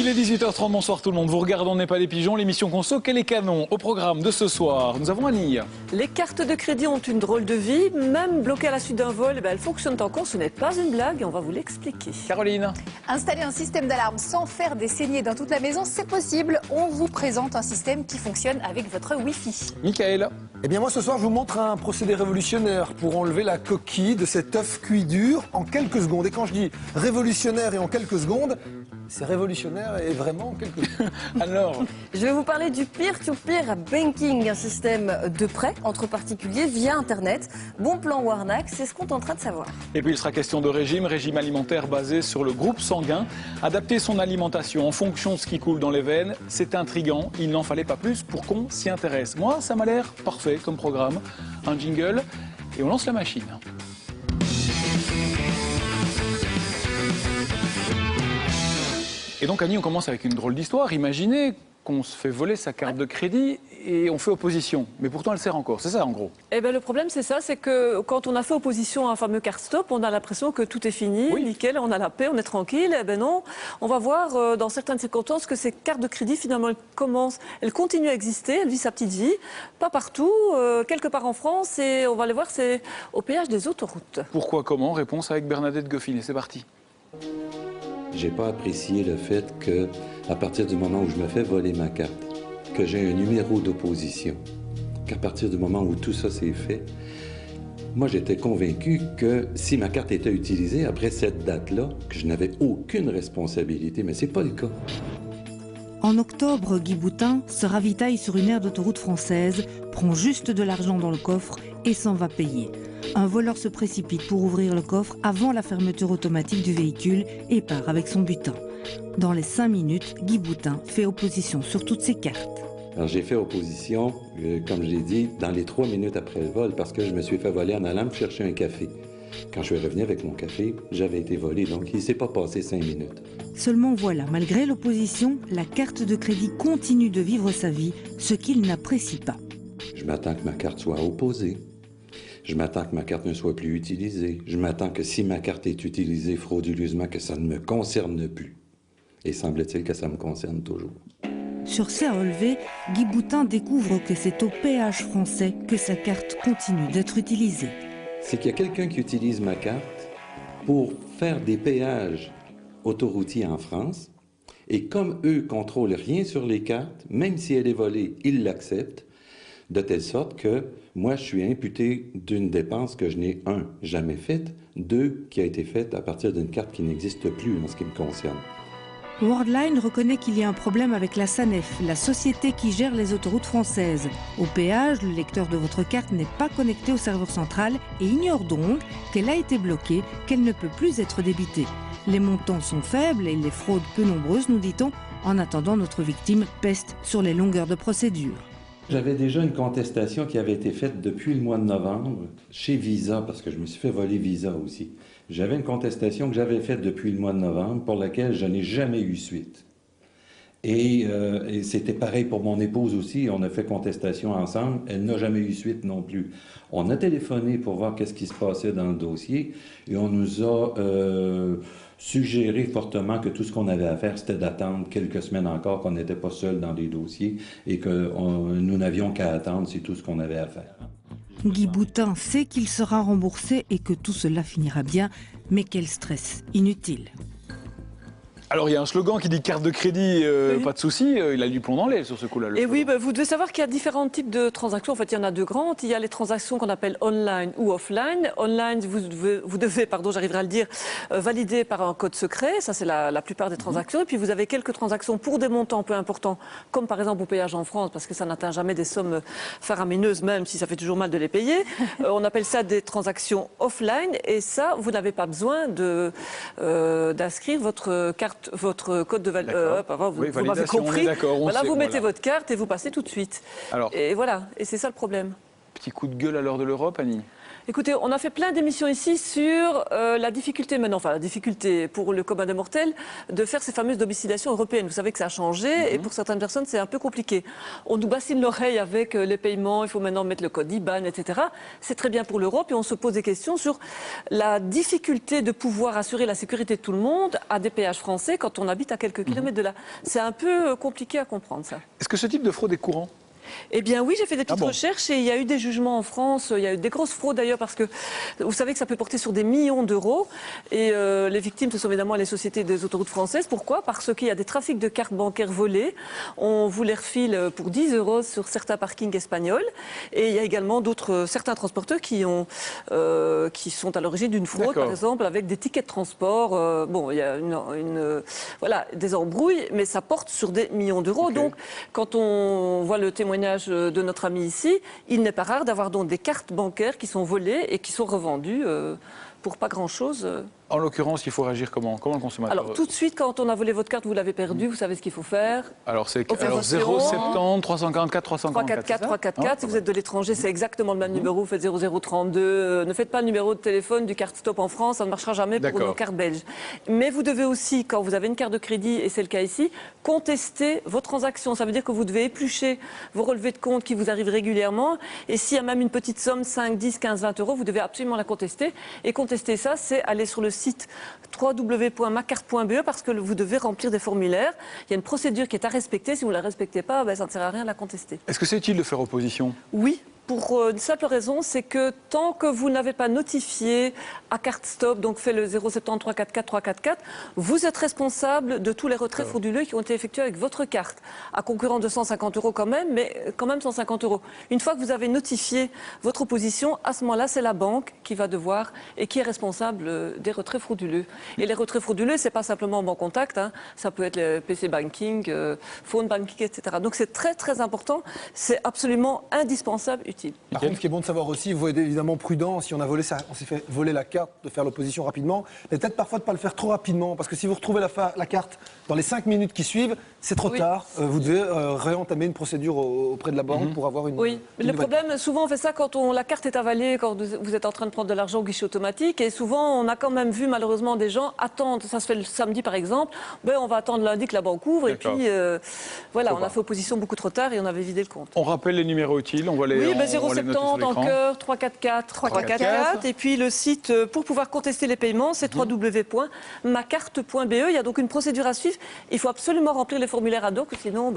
Il est 18h30, bonsoir tout le monde. Vous regardez On n'est pas des pigeons, l'émission Conso, quel est canon? Au programme de ce soir, nous avons Annie. Les cartes de crédit ont une drôle de vie, même bloquées à la suite d'un vol, elles fonctionnent encore, ce n'est pas une blague et on va vous l'expliquer. Caroline. Installer un système d'alarme sans faire des saignées dans toute la maison, c'est possible. On vous présente un système qui fonctionne avec votre Wi-Fi. Michael. Eh bien moi ce soir je vous montre un procédé révolutionnaire pour enlever la coquille de cet œuf cuit dur en quelques secondes. Et quand je dis révolutionnaire et en quelques secondes, c'est révolutionnaire et vraiment en quelques secondes. Alors, Je vais vous parler du peer-to-peer banking, un système de prêt entre particuliers via Internet. Bon plan ou arnaque, c'est ce qu'on est en train de savoir. et puis il sera question de régime alimentaire basé sur le groupe sanguin. Adapter son alimentation en fonction de ce qui coule dans les veines, c'est intriguant. Il n'en fallait pas plus pour qu'on s'y intéresse. Moi, ça m'a l'air parfait comme programme. Un jingle et on lance la machine. Et donc Annie, on commence avec une drôle d'histoire. Imaginez qu'on se fait voler sa carte de crédit et on fait opposition. Mais pourtant elle sert encore, c'est ça en gros. Eh bien, le problème, c'est ça, c'est que quand on a fait opposition à un fameux carte stop, on a l'impression que tout est fini, Oui. nickel, on a la paix, on est tranquille. Eh bien non, on va voir dans certaines circonstances que ces cartes de crédit, finalement, elles continuent à exister, elles vivent sa petite vie, pas partout, quelque part en France, et on va les voir, c'est au péage des autoroutes. Pourquoi, comment? Réponse avec Bernadette Goffinet, c'est parti. J'ai pas apprécié le fait que, à partir du moment où je me fais voler ma carte, que j'ai un numéro d'opposition, qu'à partir du moment où tout ça s'est fait, moi j'étais convaincu que si ma carte était utilisée après cette date-là, que je n'avais aucune responsabilité, mais c'est pas le cas. En octobre, Guy Boutin se ravitaille sur une aire d'autoroute française, prend juste de l'argent dans le coffre et s'en va payer. Un voleur se précipite pour ouvrir le coffre avant la fermeture automatique du véhicule et part avec son butin. Dans les 5 minutes, Guy Boutin fait opposition sur toutes ses cartes. Alors j'ai fait opposition, comme je l'ai dit, dans les 3 minutes après le vol, parce que je me suis fait voler en allant me chercher un café. Quand je suis revenu avec mon café, j'avais été volé, donc il ne s'est pas passé 5 minutes. Seulement voilà, malgré l'opposition, la carte de crédit continue de vivre sa vie, ce qu'il n'apprécie pas. Je m'attends que ma carte soit opposée. Je m'attends que ma carte ne soit plus utilisée. Je m'attends que si ma carte est utilisée frauduleusement, que ça ne me concerne plus. Et semble-t-il que ça me concerne toujours. Sur ces relevés, Guy Boutin découvre que c'est au péage français que sa carte continue d'être utilisée. C'est qu'il y a quelqu'un qui utilise ma carte pour faire des péages autoroutiers en France. Et comme eux contrôlent rien sur les cartes, même si elle est volée, ils l'acceptent. De telle sorte que moi, je suis imputé d'une dépense que je n'ai, jamais faite, 2, qui a été faite à partir d'une carte qui n'existe plus en ce qui me concerne. Worldline reconnaît qu'il y a un problème avec la SANEF, la société qui gère les autoroutes françaises. Au péage, le lecteur de votre carte n'est pas connecté au serveur central et ignore donc qu'elle a été bloquée, qu'elle ne peut plus être débitée. Les montants sont faibles et les fraudes peu nombreuses, nous dit-on. En attendant, notre victime peste sur les longueurs de procédure. J'avais déjà une contestation qui avait été faite depuis le mois de novembre chez Visa, parce que je me suis fait voler Visa aussi. J'avais une contestation que j'avais faite depuis le mois de novembre pour laquelle je n'ai jamais eu suite. Et c'était pareil pour mon épouse aussi, on a fait contestation ensemble, elle n'a jamais eu suite non plus. On a téléphoné pour voir qu'est-ce qui se passait dans le dossier et on nous a suggéré fortement que tout ce qu'on avait à faire, c'était d'attendre quelques semaines encore, qu'on n'était pas seul dans les dossiers et que nous n'avions qu'à attendre, c'est tout ce qu'on avait à faire. Guy Boutin sait qu'il sera remboursé et que tout cela finira bien, mais quel stress inutile. Alors il y a un slogan qui dit carte de crédit, Oui. pas de souci, il a du plomb dans l'aile sur ce coup-là. le Et slogan. oui, vous devez savoir qu'il y a différents types de transactions. En fait, il y en a deux grandes. Il y a les transactions qu'on appelle online ou offline. Online, vous devez, j'arriverai à le dire, valider par un code secret. Ça, c'est la plupart des transactions. Et puis, vous avez quelques transactions pour des montants peu importants, comme par exemple au péage en France, parce que ça n'atteint jamais des sommes faramineuses, même si ça fait toujours mal de les payer. On appelle ça des transactions offline. Et ça, vous n'avez pas besoin d'inscrire votre carte, votre code de validation. Vous m'avez validation, on est compris. d'accord, on Voilà, sait, vous mettez voilà. votre carte et vous passez tout de suite. Alors, Et voilà, et c'est ça le problème. petit coup de gueule à l'heure de l'Europe, Annie. Écoutez, on a fait plein d'émissions ici sur la difficulté maintenant, enfin la difficulté pour le commun des mortels de faire ces fameuses domiciliations européennes. Vous savez que ça a changé et pour certaines personnes c'est un peu compliqué. On nous bassine l'oreille avec les paiements, il faut maintenant mettre le code IBAN, etc. C'est très bien pour l'Europe et on se pose des questions sur la difficulté de pouvoir assurer la sécurité de tout le monde à des péages français quand on habite à quelques kilomètres de là. C'est un peu compliqué à comprendre ça. Est-ce que ce type de fraude est courant ? Eh bien oui, j'ai fait des petites bon recherches et il y a eu des jugements en France. Il y a eu des grosses fraudes d'ailleurs parce que vous savez que ça peut porter sur des millions d'euros. Et les victimes, ce sont évidemment les sociétés des autoroutes françaises. Pourquoi ? Parce qu'il y a des trafics de cartes bancaires volées. On vous les refile pour 10 € sur certains parkings espagnols. Et il y a également certains transporteurs qui sont à l'origine d'une fraude, par exemple, avec des tickets de transport. Bon, il y a voilà, des embrouilles, mais ça porte sur des millions d'euros. Okay. Donc, quand on voit le témoignage de notre ami ici, il n'est pas rare d'avoir donc des cartes bancaires qui sont volées et qui sont revendues pour pas grand-chose. En l'occurrence, il faut réagir comment le consommateur? Alors tout de suite, quand on a volé votre carte, vous l'avez perdue, vous savez ce qu'il faut faire. Alors c'est 070 344 344. 344. Si vous êtes de l'étranger, c'est exactement le même numéro. Vous faites 0032. Ne faites pas le numéro de téléphone du carte stop en France, ça ne marchera jamais pour nos cartes belges. Mais vous devez aussi, quand vous avez une carte de crédit, et c'est le cas ici, contester vos transactions. Ça veut dire que vous devez éplucher vos relevés de compte qui vous arrivent régulièrement. Et s'il y a même une petite somme, 5, 10, 15, 20 €, vous devez absolument la contester. Et contester ça, c'est aller sur le site www.macarte.be parce que vous devez remplir des formulaires. Il y a une procédure qui est à respecter. Si vous ne la respectez pas, ça ne sert à rien de la contester. Est-ce que c'est utile de faire opposition? Oui. Pour une simple raison, c'est que tant que vous n'avez pas notifié à Carte Stop, donc fait le 070 344 344, vous êtes responsable de tous les retraits frauduleux qui ont été effectués avec votre carte. À concurrence de 150 € quand même, mais quand même 150 €. Une fois que vous avez notifié votre opposition, à ce moment-là, c'est la banque qui va devoir et qui est responsable des retraits frauduleux. Et les retraits frauduleux, c'est pas simplement Banque Contact, hein, ça peut être le PC Banking, Phone Banking, etc. Donc c'est très très important, c'est absolument indispensable. Par contre, ce qui est bon de savoir aussi, il faut être évidemment prudent. Si on s'est fait voler la carte, de faire l'opposition rapidement, mais peut-être parfois de ne pas le faire trop rapidement, parce que si vous retrouvez la carte dans les 5 minutes qui suivent, c'est trop tard. Vous devez réentamer une procédure auprès de la banque pour avoir une. Oui, mais le problème, souvent on fait ça quand la carte est avalée, quand vous êtes en train de prendre de l'argent au guichet automatique, et souvent on a quand même vu malheureusement des gens attendre. Ça se fait le samedi par exemple. On va attendre lundi que la banque ouvre, et puis voilà, on a fait opposition beaucoup trop tard et on avait vidé le compte. On rappelle les numéros utiles, on voit les. Oui, 070 en cœur 344 344 et puis le site pour pouvoir contester les paiements, c'est www.macarte.be. Il y a donc une procédure à suivre. Il faut absolument remplir les formulaires ad hoc, sinon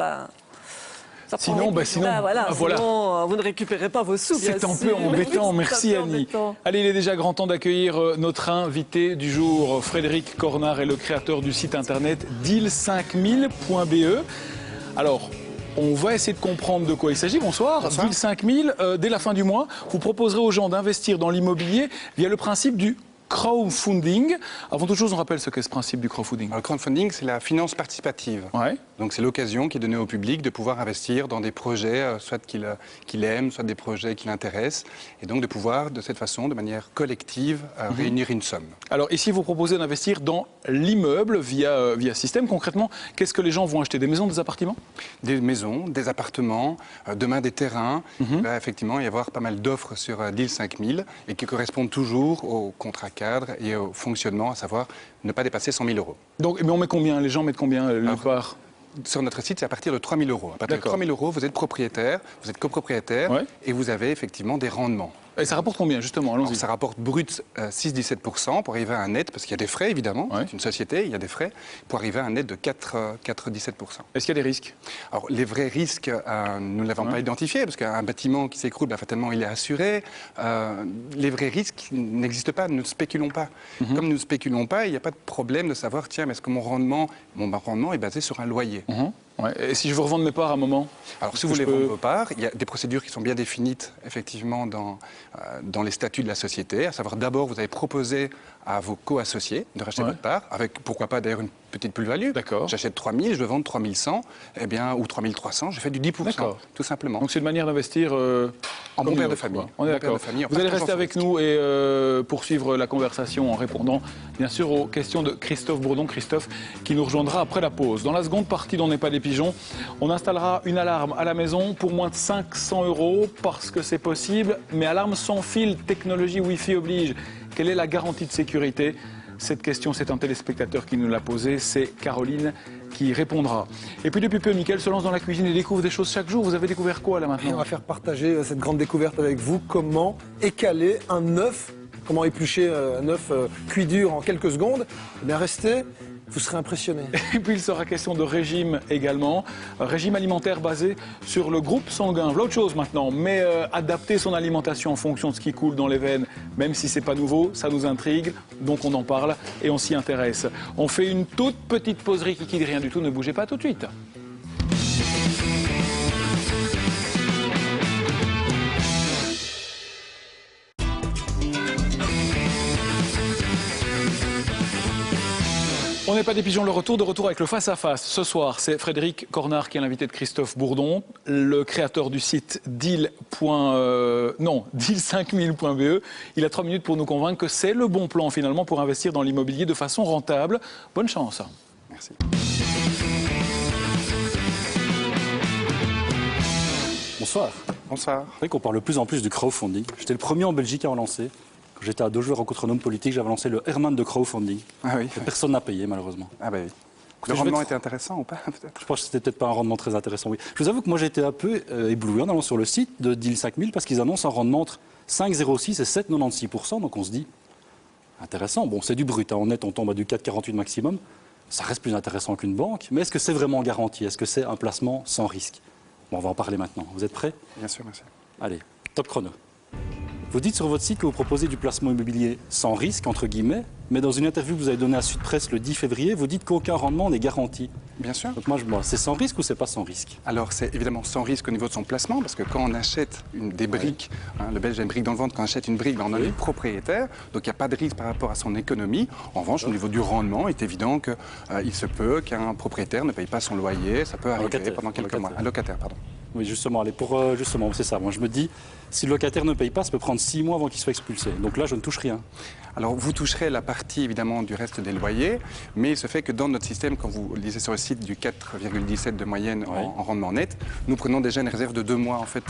sinon, vous ne récupérez pas vos sous. C'est un peu embêtant. Merci Annie. Allez, il est déjà grand temps d'accueillir notre invité du jour. Frédéric Cornard est le créateur du site internet deal5000.be. Alors, on va essayer de comprendre de quoi il s'agit. Bonsoir. Deal 5000, dès la fin du mois, vous proposerez aux gens d'investir dans l'immobilier via le principe du crowdfunding. Avant toute chose, on rappelle ce qu'est ce principe du crowdfunding. Alors, le crowdfunding, c'est la finance participative. Ouais. Donc c'est l'occasion qui est donnée au public de pouvoir investir dans des projets, soit qu'il aime, soit des projets qui l'intéressent, et donc de pouvoir, de cette façon, de manière collective, réunir une somme. Alors ici, vous proposez d'investir dans l'immeuble via système. Concrètement, qu'est-ce que les gens vont acheter? Des maisons, des appartements? Des maisons, des appartements, demain des terrains. Il va effectivement y avoir pas mal d'offres sur Deal 5000 et qui correspondent toujours au contrat cadre et au fonctionnement, à savoir ne pas dépasser 100 000 €. Donc, mais on met combien? Les gens mettent combien la part? Sur notre site, c'est à partir de 3 000 €. À partir de 3 000 €, vous êtes propriétaire, vous êtes copropriétaire et vous avez effectivement des rendements. Et ça rapporte combien, justement? Allons-y. Ça rapporte brut 6,17% pour arriver à un net, parce qu'il y a des frais, évidemment. C'est une société, il y a des frais, pour arriver à un net de 4,17%. Est-ce qu'il y a des risques? Alors, les vrais risques, nous ne l'avons pas identifié, parce qu'un bâtiment qui s'écroule, fatalement, il est assuré. Les vrais risques n'existent pas, ne spéculons pas. Comme nous ne spéculons pas, il n'y a pas de problème de savoir, tiens, mais est-ce que mon rendement est basé sur un loyer? Et si je veux revendre mes parts à un moment? Alors, si vous voulez vendre vos parts, il y a des procédures qui sont bien définies, effectivement, dans les statuts de la société. À savoir, d'abord, vous avez proposé à vos co-associés de racheter votre part, avec pourquoi pas d'ailleurs une petite plus-value. D'accord. J'achète 3 000, je veux vendre 3 100, eh bien, ou 3 300, je fais du 10%, tout simplement. Donc c'est une manière d'investir en bon comme père une de autre, famille. quoi. On est d'accord. Vous allez rester avec nous et poursuivre la conversation en répondant bien sûr aux questions de Christophe Bourdon. Christophe qui nous rejoindra après la pause. Dans la seconde partie d'On n'est pas des pigeons, on installera une alarme à la maison pour moins de 500 € parce que c'est possible, mais alarme sans fil, technologie Wi-Fi oblige. Quelle est la garantie de sécurité ? Cette question, c'est un téléspectateur qui nous l'a posée, c'est Caroline qui répondra. Et puis depuis peu, Mickaël se lance dans la cuisine et découvre des choses chaque jour. Vous avez découvert quoi là maintenant ? Et on va faire partager cette grande découverte avec vous, comment écaler un œuf, comment éplucher un œuf cuit dur en quelques secondes. Eh bien restez, vous serez impressionnés. Et puis il sera question de régime également, régime alimentaire basé sur le groupe sanguin. Voilà autre chose maintenant, mais adapter son alimentation en fonction de ce qui coule dans les veines, même si c'est pas nouveau, ça nous intrigue, donc on en parle et on s'y intéresse. On fait une toute petite pause rikiki de rien du tout, ne bougez pas tout de suite. On n'est pas des pigeons, de retour avec le face-à-face. Ce soir, c'est Frédéric Cornard qui est l'invité de Christophe Bourdon, le créateur du site deal5000.be. Il a 3 minutes pour nous convaincre que c'est le bon plan finalement pour investir dans l'immobilier de façon rentable. Bonne chance. Merci. Bonsoir. Bonsoir. C'est vrai qu'on parle de plus en plus du crowdfunding. J'étais le premier en Belgique à en lancer. Quand j'étais à Dojo rencontre un homme politique, j'avais lancé le Herman de crowdfunding. Ah oui. Et personne n'a payé malheureusement. Ah bah oui. Écoutez, Le rendement était intéressant ou pas peut-être ? Je pense que c'était peut-être pas un rendement très intéressant, oui. Je vous avoue que moi j'ai été un peu ébloui en allant sur le site de Deal 5000 parce qu'ils annoncent un rendement entre 5,06 et 7,96%. Donc on se dit, intéressant. Bon, c'est du brut. En net, on tombe à du 4,48 maximum. Ça reste plus intéressant qu'une banque. Mais est-ce que c'est vraiment garanti ? Est-ce que c'est un placement sans risque ? Bon, on va en parler maintenant. Vous êtes prêts ? Bien sûr, merci. Allez, top chrono. Vous dites sur votre site que vous proposez du placement immobilier sans risque, entre guillemets, mais dans une interview que vous avez donnée à Sud Presse le 10 février, vous dites qu'aucun rendement n'est garanti. Bien sûr. Donc moi, c'est sans risque ou c'est pas sans risque ? Alors c'est évidemment sans risque au niveau de son placement, parce que quand on achète des briques, le Belge a une brique dans le ventre, quand on achète une brique, on en est propriétaire, donc il n'y a pas de risque par rapport à son économie. En revanche, au niveau du rendement, il est évident qu'il se peut qu'un propriétaire ne paye pas son loyer, ça peut arriver pendant quelques mois. Un locataire, pardon. Oui, justement, allez, justement, c'est ça. Moi, je me dis, si le locataire ne paye pas, ça peut prendre 6 mois avant qu'il soit expulsé. Donc là, je ne touche rien. Alors, vous toucherez la partie, évidemment, du reste des loyers, mais il se fait que dans notre système, quand vous lisez sur le site du 4,17 de moyenne en rendement net, nous prenons déjà une réserve de 2 mois, en fait,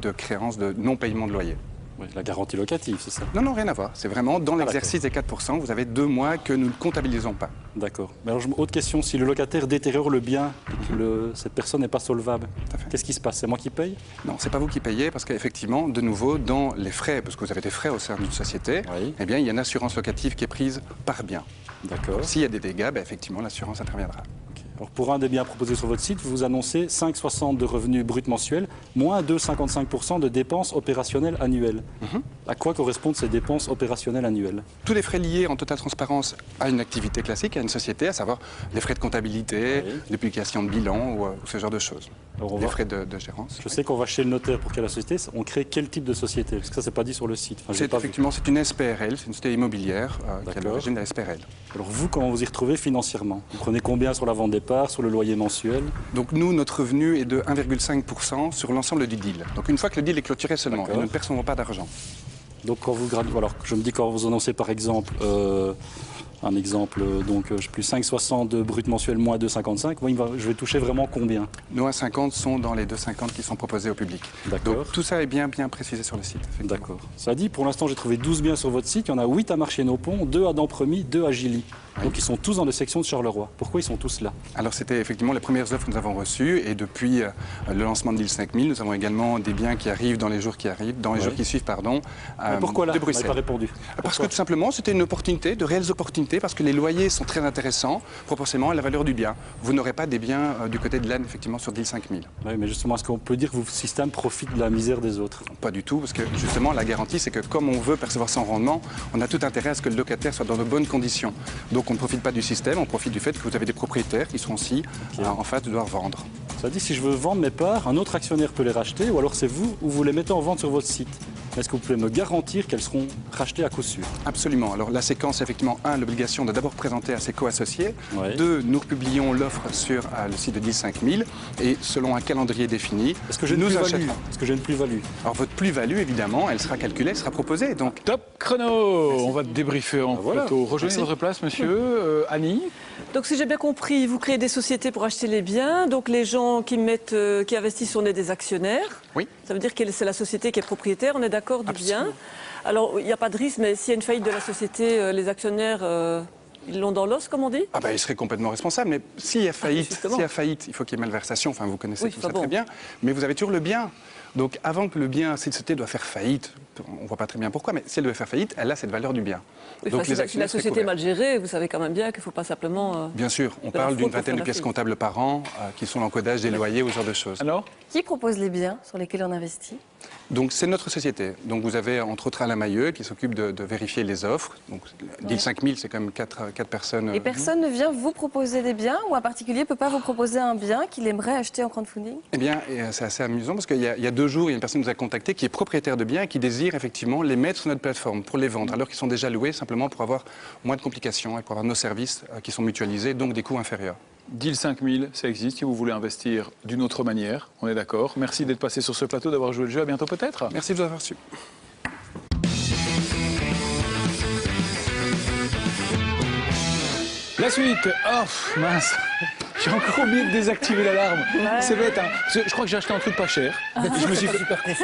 de créance de non-paiement de loyer. Oui, la garantie locative, c'est ça ? Non, rien à voir. C'est vraiment dans l'exercice des 4%, vous avez 2 mois que nous ne comptabilisons pas. D'accord. Mais alors, autre question, si le locataire détériore le bien et que cette personne n'est pas solvable, qu'est-ce qui se passe ? C'est moi qui paye ? Non, c'est pas vous qui payez parce qu'effectivement, de nouveau, dans les frais, parce que vous avez des frais au sein d'une société, eh bien, il y a une assurance locative qui est prise par bien. D'accord. S'il y a des dégâts, effectivement, l'assurance interviendra. Alors pour un des biens proposés sur votre site, vous annoncez 5,60 de revenus bruts mensuels, moins 2,55% de dépenses opérationnelles annuelles. À quoi correspondent ces dépenses opérationnelles annuelles ? Tous les frais liés en totale transparence à une activité classique, à une société, à savoir les frais de comptabilité, les publications de bilan ou ce genre de choses. Les frais de gérance. Je sais qu'on va chez le notaire pour créer la société. On crée quel type de société ? Parce que ça, c'est pas dit sur le site. Enfin, c'est une SPRL, c'est une société immobilière qui est à l'origine de la SPRL. Alors vous, comment vous y retrouvez financièrement ? Vous prenez combien sur la vente des parts, sur le loyer mensuel ? Donc nous, notre revenu est de 1,5% sur l'ensemble du deal. Donc une fois que le deal est clôturé seulement, et nous ne percevons pas d'argent. Donc quand vous alors je me dis quand vous annoncez par exemple un exemple, donc plus 5,60 de brut mensuel, moins 2,55, je vais toucher vraiment combien ? Nos 1,50 sont dans les 2,50 qui sont proposés au public. D'accord. Donc tout ça est bien précisé sur le site. D'accord. Ça dit, pour l'instant j'ai trouvé 12 biens sur votre site, il y en a 8 à Marché-Nos-Ponts, 2 à Dampremis, 2 à Gilly. Donc ils sont tous dans les sections de Charleroi. Pourquoi ils sont tous là ? Alors c'était effectivement les premières offres que nous avons reçues et depuis le lancement de Deal 5000, nous avons également des biens qui arrivent dans les jours qui arrivent, dans les jours qui suivent, pardon, pourquoi là ? de Bruxelles. Vous n'avez pas répondu. Parce que tout simplement c'était une opportunité, de réelles opportunités, parce que les loyers sont très intéressants proportionnellement à la valeur du bien. Vous n'aurez pas des biens du côté de l'Aisne effectivement sur Deal 5000. Oui, mais justement, est-ce qu'on peut dire que votre système profite de la misère des autres ? Pas du tout, parce que justement la garantie c'est que comme on veut percevoir son rendement, on a tout intérêt à ce que le locataire soit dans de bonnes conditions. Donc on ne profite pas du système, on profite du fait que vous avez des propriétaires qui sont aussi en face de devoir vendre. Ça dit, si je veux vendre mes parts, un autre actionnaire peut les racheter, ou alors c'est vous ou vous les mettez en vente sur votre site. Est-ce que vous pouvez me garantir qu'elles seront rachetées à coup sûr? Absolument. Alors la séquence, effectivement, 1, l'obligation de d'abord présenter à ses co-associés. Ouais. 2, nous publions l'offre sur le site de Deal 5000 et selon un calendrier défini, Est-ce que j'ai une nous plus-value? achèterons. Est-ce que j'ai une plus-value? Alors votre plus-value, évidemment, elle sera calculée, elle sera proposée. Donc Top chrono. On va débriefer en voilà. plateau. Rejoignez Merci. votre place, monsieur. Annie. Donc si j'ai bien compris, vous créez des sociétés pour acheter les biens. Donc les gens qui investissent, on est des actionnaires. Oui. Ça veut dire que c'est la société qui est propriétaire, on est d'accord du bien. Alors il n'y a pas de risque, mais s'il y a une faillite de la société, les actionnaires, ils l'ont dans l'os, comme on dit? ah bah, il serait complètement responsable. Mais s'il y a faillite, justement. il faut qu'il y ait malversation. Enfin, vous connaissez Oui, tout enfin ça bon. très bien. Mais vous avez toujours le bien. Donc avant que le bien, si la société doit faire faillite, on ne voit pas très bien pourquoi, mais si elle doit faire faillite, elle a cette valeur du bien. Oui, Donc enfin, si la actionnaires seraient société est couverts. mal gérée, vous savez quand même bien qu'il ne faut pas simplement... Bien sûr, on de la parle d'une fraude pour vingtaine faire de la pièces faillite. comptables par an qui sont l'encodage des loyers ou ce genre de choses. Alors Qui propose les biens sur lesquels on investit? Donc c'est notre société. Donc vous avez entre autres Alain Mailleux qui s'occupe de vérifier les offres. Donc Deal 5000, c'est quand même 4 personnes. Et personne ne vient vous proposer des biens ou un particulier ne peut pas vous proposer un bien qu'il aimerait acheter en crowdfunding? Eh bien, c'est assez amusant parce qu'il y a 2 jours, il y a une personne qui nous a contacté qui est propriétaire de biens et qui désire effectivement les mettre sur notre plateforme pour les vendre, alors qu'ils sont déjà loués simplement pour avoir moins de complications et pour avoir nos services qui sont mutualisés, donc des coûts inférieurs. Deal 5000, ça existe si vous voulez investir d'une autre manière. On est d'accord. Merci d'être passé sur ce plateau, d'avoir joué le jeu. À bientôt peut-être. Merci de vous avoir reçu. La suite. Oh, mince. J'ai encore oublié de désactiver l'alarme. C'est bête, hein. Je crois que j'ai acheté un truc pas cher.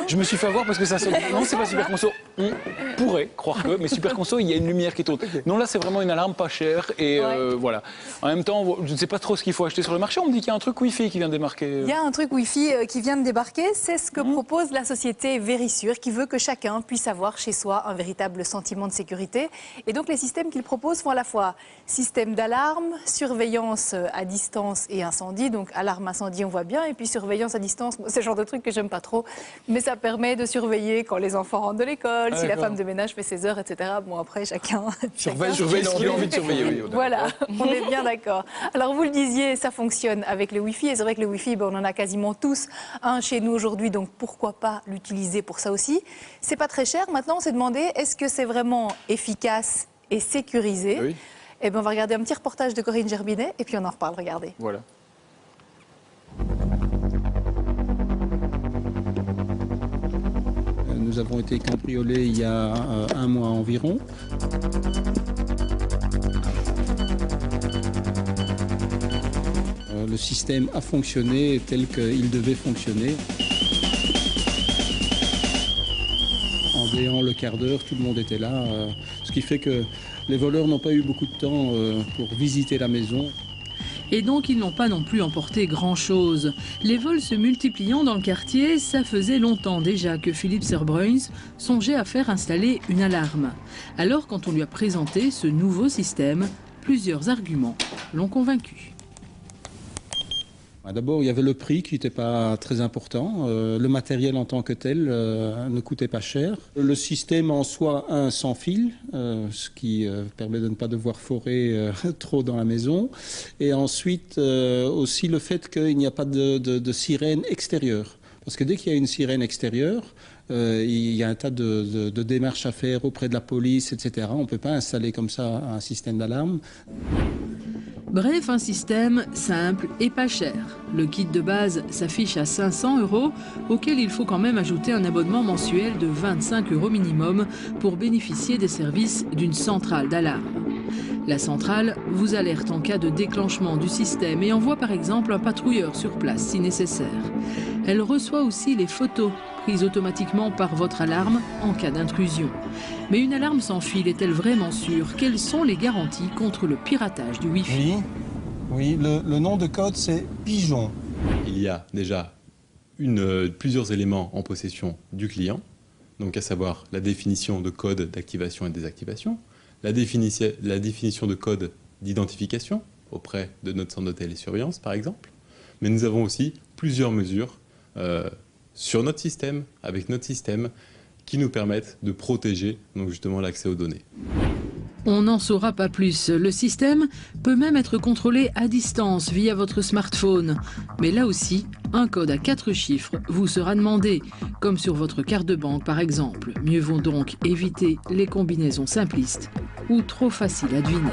Je me suis fait avoir parce que ça sonne. Non, c'est pas Super Conso. On pourrait croire que, mais Super Conso, il y a une lumière qui tourne. Non, là, c'est vraiment une alarme pas chère. Et voilà. En même temps, je ne sais pas trop ce qu'il faut acheter sur le marché. On me dit qu'il y a un truc Wi-Fi qui vient de démarquer. Il y a un truc Wi-Fi qui vient de débarquer, c'est ce que propose la société Verisure, qui veut que chacun puisse avoir chez soi un véritable sentiment de sécurité. Et donc les systèmes qu'il propose font à la fois système d'alarme, surveillance à distance et incendie. Donc alarme incendie, on voit bien, et puis surveillance à distance, c'est le genre de truc que j'aime pas trop, mais ça permet de surveiller quand les enfants rentrent de l'école, si la femme de ménage fait ses heures, etc. Bon, après, chacun Surveille ce qu'il a envie de surveiller. Oui, voilà, on est bien d'accord. Alors vous le disiez, ça fonctionne avec le Wi-Fi, et c'est vrai que le Wi-Fi, on en a quasiment tous un chez nous aujourd'hui, donc pourquoi pas l'utiliser pour ça aussi. C'est pas très cher. Maintenant, on s'est demandé, est-ce que c'est vraiment efficace et sécurisé? Oui. Eh bien, on va regarder un petit reportage de Corinne Gerbinet, et puis on en reparle, regardez. Voilà. Nous avons été cambriolés il y a un mois environ. Le système a fonctionné tel qu'il devait fonctionner. En déant le quart d'heure, tout le monde était là, ce qui fait que les voleurs n'ont pas eu beaucoup de temps pour visiter la maison. Et donc ils n'ont pas non plus emporté grand-chose. Les vols se multipliant dans le quartier, ça faisait longtemps déjà que Philippe Zerbruins songeait à faire installer une alarme. Alors quand on lui a présenté ce nouveau système, plusieurs arguments l'ont convaincu. D'abord, il y avait le prix qui n'était pas très important. Le matériel en tant que tel ne coûtait pas cher. Le système en soi, sans fil, ce qui permet de ne pas devoir forer trop dans la maison. Et ensuite, aussi le fait qu'il n'y a pas de sirène extérieure. Parce que dès qu'il y a une sirène extérieure, il y a un tas de démarches à faire auprès de la police, etc. On ne peut pas installer comme ça un système d'alarme. Bref, un système simple et pas cher. Le kit de base s'affiche à 500 €, auquel il faut quand même ajouter un abonnement mensuel de 25 € minimum pour bénéficier des services d'une centrale d'alarme. La centrale vous alerte en cas de déclenchement du système et envoie par exemple un patrouilleur sur place si nécessaire. Elle reçoit aussi les photos prises automatiquement par votre alarme en cas d'intrusion. Mais une alarme sans fil est-elle vraiment sûre? Quelles sont les garanties contre le piratage du Wi-Fi? Oui, le nom de code c'est Pigeon. Il y a déjà plusieurs éléments en possession du client, donc à savoir la définition de code d'activation et de désactivation, la définition de code d'identification auprès de notre centre de télésurveillance par exemple, mais nous avons aussi plusieurs mesures sur notre système, avec notre système, qui nous permettent de protéger donc justement l'accès aux données. On n'en saura pas plus. Le système peut même être contrôlé à distance via votre smartphone. Mais là aussi, un code à 4 chiffres vous sera demandé, comme sur votre carte de banque par exemple. Mieux vaut donc éviter les combinaisons simplistes ou trop faciles à deviner.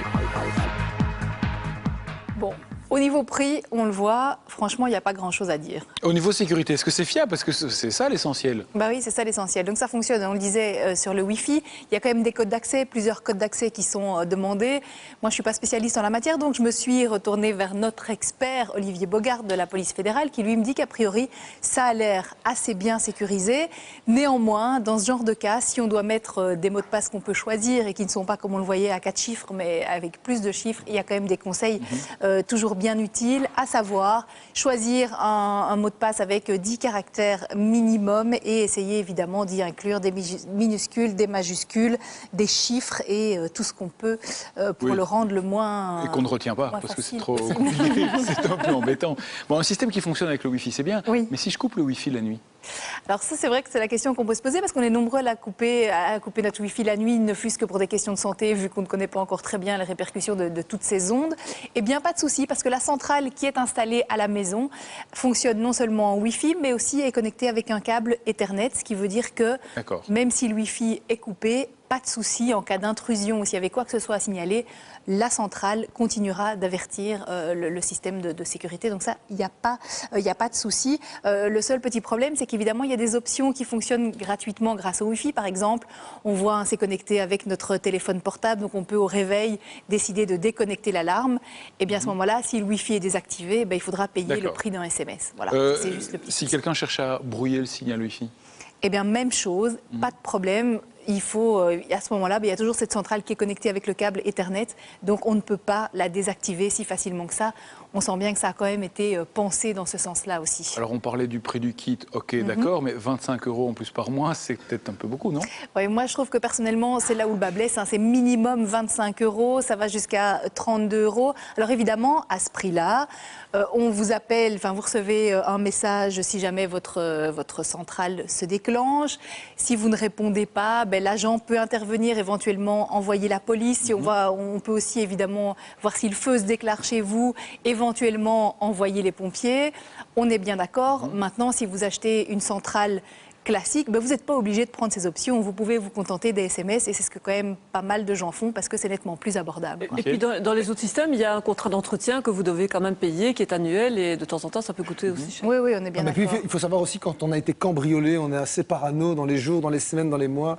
Bon, au niveau prix, on le voit, franchement, il n'y a pas grand-chose à dire. Au niveau sécurité, est-ce que c'est fiable? Parce que c'est ça l'essentiel. Bah oui, c'est ça l'essentiel. Donc ça fonctionne, on le disait, sur le Wi-Fi. Il y a quand même des codes d'accès, plusieurs codes d'accès qui sont demandés. Moi, je ne suis pas spécialiste en la matière, donc je me suis retournée vers notre expert, Olivier Bogart, de la police fédérale, qui lui me dit qu'a priori, ça a l'air assez bien sécurisé. Néanmoins, dans ce genre de cas, si on doit mettre des mots de passe qu'on peut choisir et qui ne sont pas, comme on le voyait, à 4 chiffres, mais avec plus de chiffres, il y a quand même des conseils toujours bien utiles, à savoir choisir un mot de passe avec 10 caractères minimum et essayer évidemment d'y inclure des minuscules, des majuscules, des chiffres et tout ce qu'on peut pour le rendre le moins. Et qu'on ne retient pas parce que c'est trop compliqué, c'est un peu embêtant. Bon, un système qui fonctionne avec le Wi-Fi, c'est bien, mais si je coupe le Wi-Fi la nuit? Alors ça, c'est vrai que c'est la question qu'on peut se poser parce qu'on est nombreux à couper notre Wi-Fi la nuit, ne fût-ce que pour des questions de santé, vu qu'on ne connaît pas encore très bien les répercussions de toutes ces ondes. Eh bien, pas de souci, parce que la centrale qui est installée à la maison fonctionne non seulement en Wi-Fi, mais aussi est connectée avec un câble Ethernet, ce qui veut dire que même si le Wi-Fi est coupé, pas de souci en cas d'intrusion ou s'il y avait quoi que ce soit à signaler, la centrale continuera d'avertir le système de sécurité. Donc ça, il n'y a pas de souci. Le seul petit problème, c'est qu'évidemment, il y a des options qui fonctionnent gratuitement grâce au Wi-Fi. Par exemple, on voit c'est connecté avec notre téléphone portable, donc on peut au réveil décider de déconnecter l'alarme. Et bien à ce moment-là, si le Wi-Fi est désactivé, il faudra payer le prix d'un SMS. Voilà, c'est juste le petit si quelqu'un cherche à brouiller le signal Wi-Fi? Eh bien, même chose, pas de problème. Il faut, à ce moment-là, il y a toujours cette centrale qui est connectée avec le câble Ethernet, donc on ne peut pas la désactiver si facilement que ça. On sent bien que ça a quand même été pensé dans ce sens-là aussi. Alors on parlait du prix du kit, ok, d'accord, mais 25 € en plus par mois, c'est peut-être un peu beaucoup, non? Oui, moi je trouve que personnellement, c'est là où le bas blesse, c'est minimum 25 €, ça va jusqu'à 32 €. Alors évidemment, à ce prix-là, on vous appelle, vous recevez un message si jamais votre centrale se déclenche. Si vous ne répondez pas, l'agent peut intervenir, éventuellement envoyer la police. Si on peut aussi évidemment voir si le feu se déclare chez vous, éventuellement envoyer les pompiers. On est bien d'accord. Maintenant, si vous achetez une centrale classique, vous n'êtes pas obligé de prendre ces options. Vous pouvez vous contenter des SMS et c'est ce que quand même pas mal de gens font parce que c'est nettement plus abordable. Et puis dans les autres systèmes, il y a un contrat d'entretien que vous devez quand même payer, qui est annuel et de temps en temps, ça peut coûter aussi cher. Oui, on est bien d'accord. Il faut savoir aussi quand on a été cambriolé, on est assez parano dans les jours, dans les semaines, dans les mois